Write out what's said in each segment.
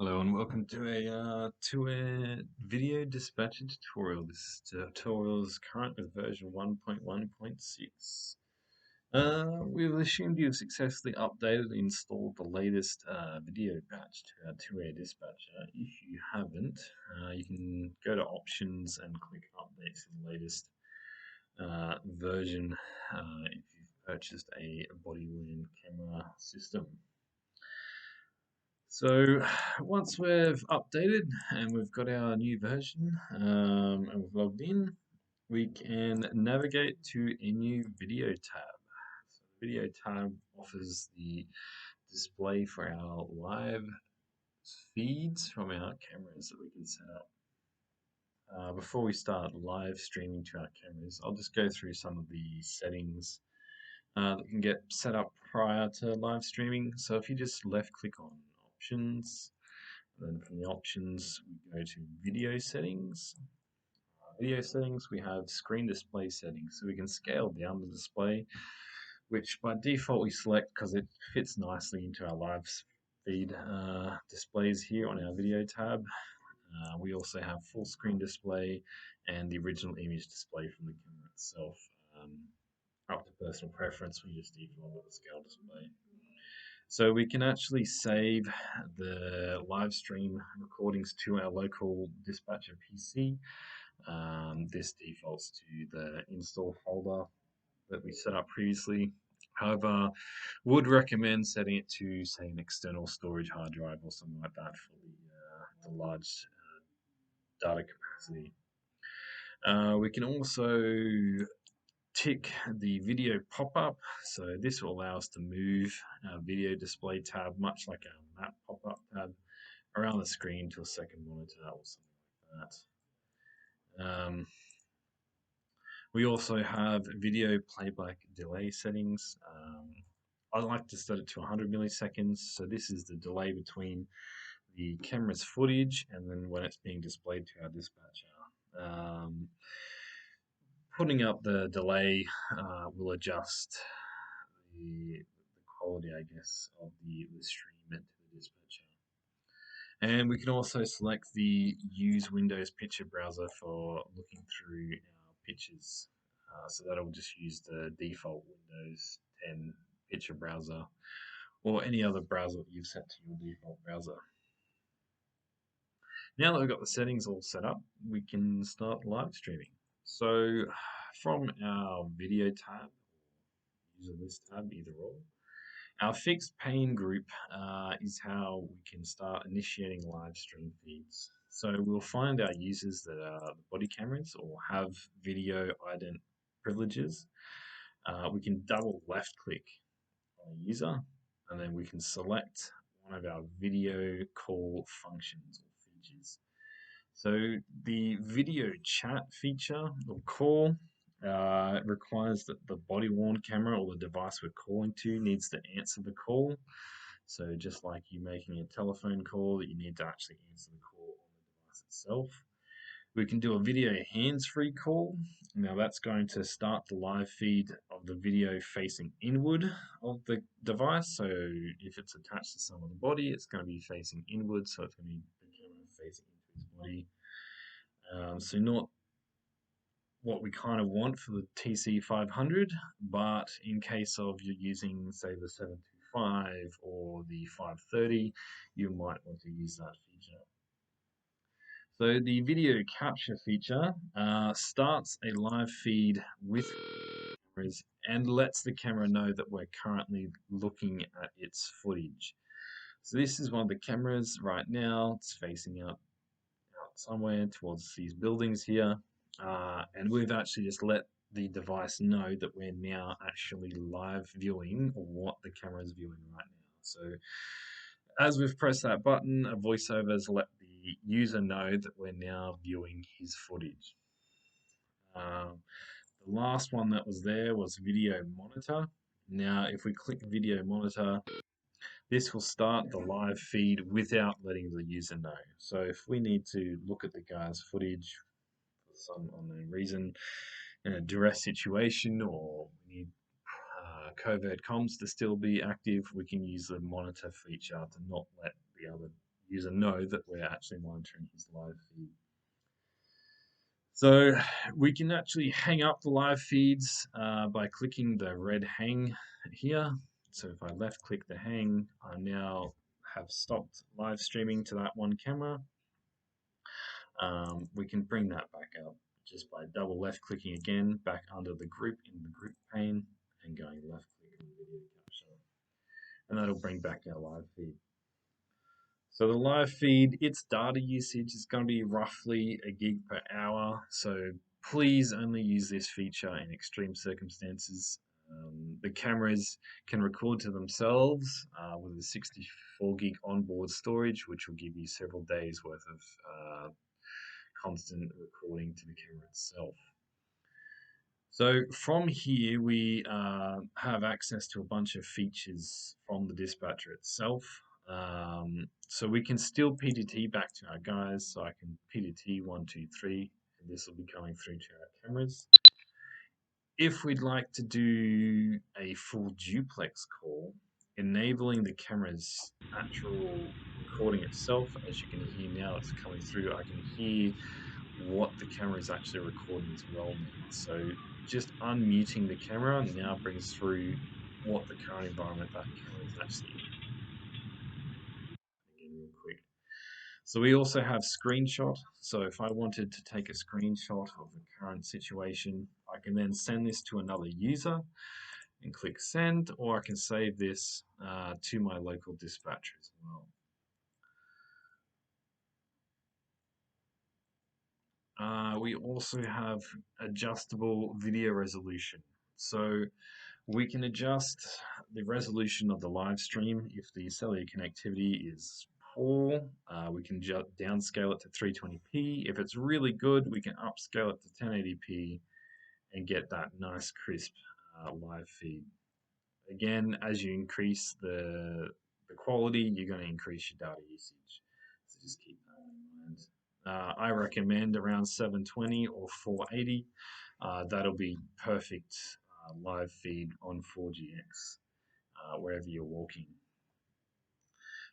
Hello and welcome to a video dispatcher tutorial. This tutorial is current with version 1.1.6. We've assumed you've successfully updated and installed the latest video patch to our ToooAir dispatcher. If you haven't, you can go to options and click update to the latest version if you've purchased a body-worn camera system. So once we've updated and we've got our new version and we've logged in, we can navigate to a new video tab. So the video tab offers the display for our live feeds from our cameras that we can set up. Before we start live streaming to our cameras, I'll just go through some of the settings that can get set up prior to live streaming. So if you just left click on options, then from the options, we go to video settings. Video settings, we have screen display settings. So we can scale down the display, which by default we select because it fits nicely into our live feed displays here on our video tab. We also have full screen display and the original image display from the camera itself. Up to personal preference, we just default with the scale display. So we can actually save the live stream recordings to our local dispatcher PC. This defaults to the install folder that we set up previously. However, would recommend setting it to, say, an external storage hard drive or something like that for the large data capacity. We can also tick the video pop-up. So this will allow us to move our video display tab, much like our map pop-up tab, around the screen to a second monitor or something like that. We also have video playback delay settings. I like to set it to 100 milliseconds. So this is the delay between the camera's footage and then when it's being displayed to our dispatcher. Putting up the delay will adjust the quality, I guess, of the stream to the dispatcher. And we can also select the use Windows picture browser for looking through our pictures. So that'll just use the default Windows 10 picture browser or any other browser that you've set to your default browser. Now that we've got the settings all set up, we can start live streaming. So from our video tab, user list tab, either or, our fixed pane group is how we can start initiating live stream feeds. So we'll find our users that are the body cameras or have video ident privileges. We can double left click on a user and then we can select one of our video call functions or features. So the video chat feature or call requires that the body worn camera or the device we're calling to needs to answer the call. So just like you making a telephone call, you need to actually answer the call on the device itself. We can do a video hands-free call. Now that's going to start the live feed of the video facing inward of the device. So if it's attached to some of the body, it's going to be facing inward. So it's going to be the camera facing into his body. So not what we kind of want for the TC500, but in case of you're using, say, the 725 or the 530, you might want to use that feature. So the video capture feature starts a live feed with cameras and lets the camera know that we're currently looking at its footage. So this is one of the cameras right now. It's facing out somewhere towards these buildings here. And we've actually just let the device know that we're now actually live viewing what the camera is viewing right now. So as we've pressed that button, a voiceover has let the user know that we're now viewing his footage. The last one that was there was video monitor. Now, if we click video monitor, this will start the live feed without letting the user know. So if we need to look at the guy's footage for some unknown reason, in a duress situation, or we need covert comms to still be active, we can use the monitor feature to not let the other user know that we're actually monitoring his live feed. So we can actually hang up the live feeds by clicking the red hang here. So if I left click the hang, I now have stopped live streaming to that one camera. We can bring that back up just by double left clicking again back under the group in the group pane and going left click on video capture. And that'll bring back our live feed. So the live feed, its data usage is going to be roughly a gig per hour. So please only use this feature in extreme circumstances. The cameras can record to themselves with a 64 gig onboard storage, which will give you several days worth of constant recording to the camera itself. So from here, we have access to a bunch of features from the dispatcher itself. So we can still PDT back to our guys. So I can PDT 1, 2, 3, and this will be coming through to our cameras. If we'd like to do a full duplex call, enabling the camera's actual recording itself, as you can hear now, it's coming through. I can hear what the camera is actually recording as well now. So just unmuting the camera now brings through what the current environment that camera is actually in. Again, real quick. So we also have screenshot. So if I wanted to take a screenshot of the current situation, I can then send this to another user and click send, or I can save this to my local dispatcher as well. We also have adjustable video resolution. So we can adjust the resolution of the live stream if the cellular connectivity is poor. We can downscale it to 320p. If it's really good, we can upscale it to 1080p and get that nice crisp live feed. Again, as you increase the quality, you're going to increase your data usage. So just keep that in mind. I recommend around 720 or 480. That'll be perfect live feed on 4GX wherever you're walking.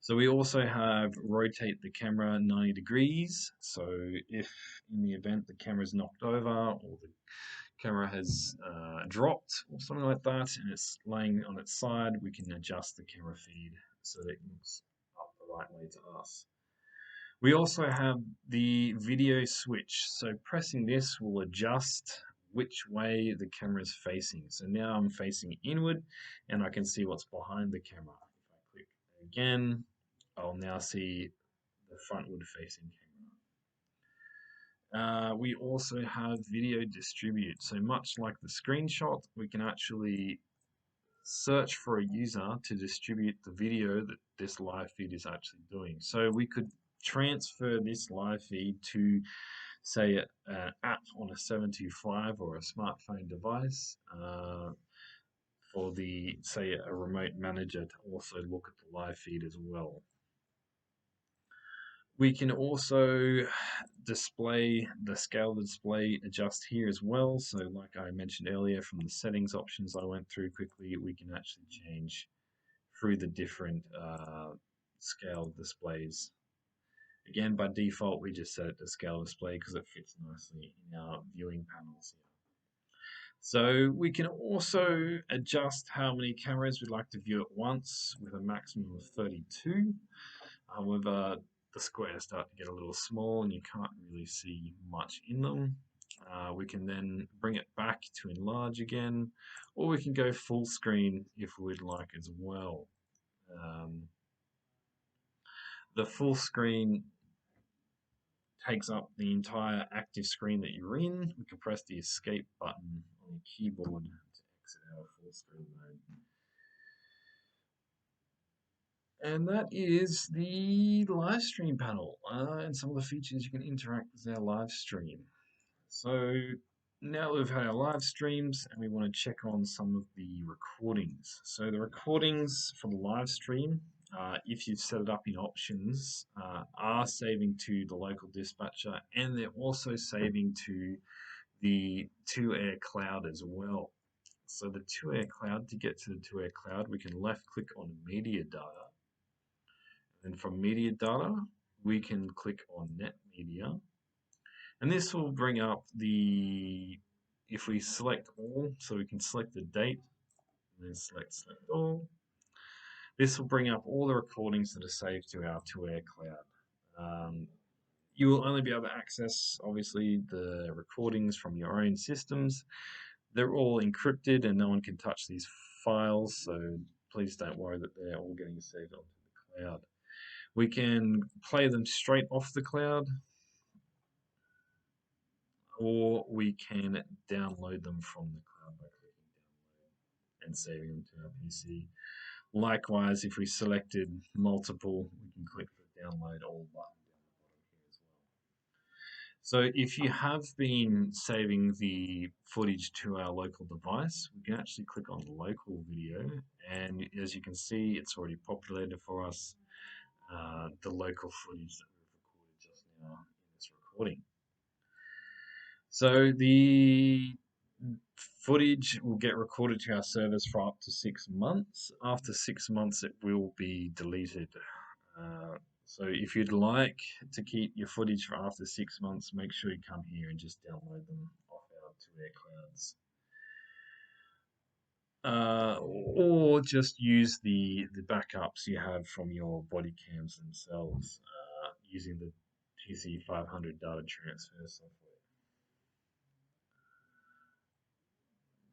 So we also have rotate the camera 90 degrees. So if in the event the camera is knocked over or the camera has dropped or something like that and it's laying on its side, we can adjust the camera feed so that it looks up the right way to us. We also have the video switch. So pressing this will adjust which way the camera is facing. So now I'm facing inward and I can see what's behind the camera. If I click again, I'll now see the frontward facing camera. We also have video distribute. So much like the screenshot, we can actually search for a user to distribute the video that this live feed is actually doing. So we could transfer this live feed to, say, an app on a 725 or a smartphone device for the, say, a remote manager to also look at the live feed as well. We can also display the scale display adjust here as well. So like I mentioned earlier, from the settings options I went through quickly, we can actually change through the different scale displays. Again, by default, we just set it to scale display because it fits nicely in our viewing panels here. So we can also adjust how many cameras we'd like to view at once with a maximum of 32. However, the squares start to get a little small and you can't really see much in them. We can then bring it back to enlarge again, or we can go full screen if we'd like as well. The full screen takes up the entire active screen that you're in. We can press the escape button on the keyboard to exit out of full screen mode. And that is the live stream panel and some of the features you can interact with our live stream. So now we've had our live streams and we want to check on some of the recordings. So the recordings for the live stream, if you've set it up in options, are saving to the local dispatcher and they're also saving to the ToooAir cloud as well. So the ToooAir cloud, to get to the ToooAir cloud, we can left click on media data. And from media data, we can click on net media, and this will bring up if we select all, so we can select the date, and then select all. This will bring up all the recordings that are saved to our ToooAir cloud. You will only be able to access, obviously, the recordings from your own systems. They're all encrypted and no one can touch these files, so please don't worry that they're all getting saved onto the cloud. We can play them straight off the cloud, or we can download them from the cloud by clicking download and saving them to our PC. Likewise, if we selected multiple, we can click the download all button down the bottom here as well. So if you have been saving the footage to our local device, we can actually click on local video, and as you can see, it's already populated for us the local footage that we've recorded just now in this recording. So the footage will get recorded to our servers for up to 6 months. After 6 months, it will be deleted. So if you'd like to keep your footage for after 6 months, make sure you come here and just download them off our ToooAir clouds. Or just use the backups you have from your body cams themselves using the TC500 data transfer software.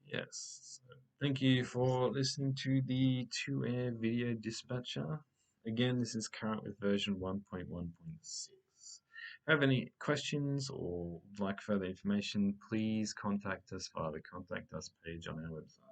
Yes. So thank you for listening to the ToooAir Video Dispatcher. Again, this is current with version 1.1.6. If you have any questions or would like further information, please contact us via the Contact Us page on our website.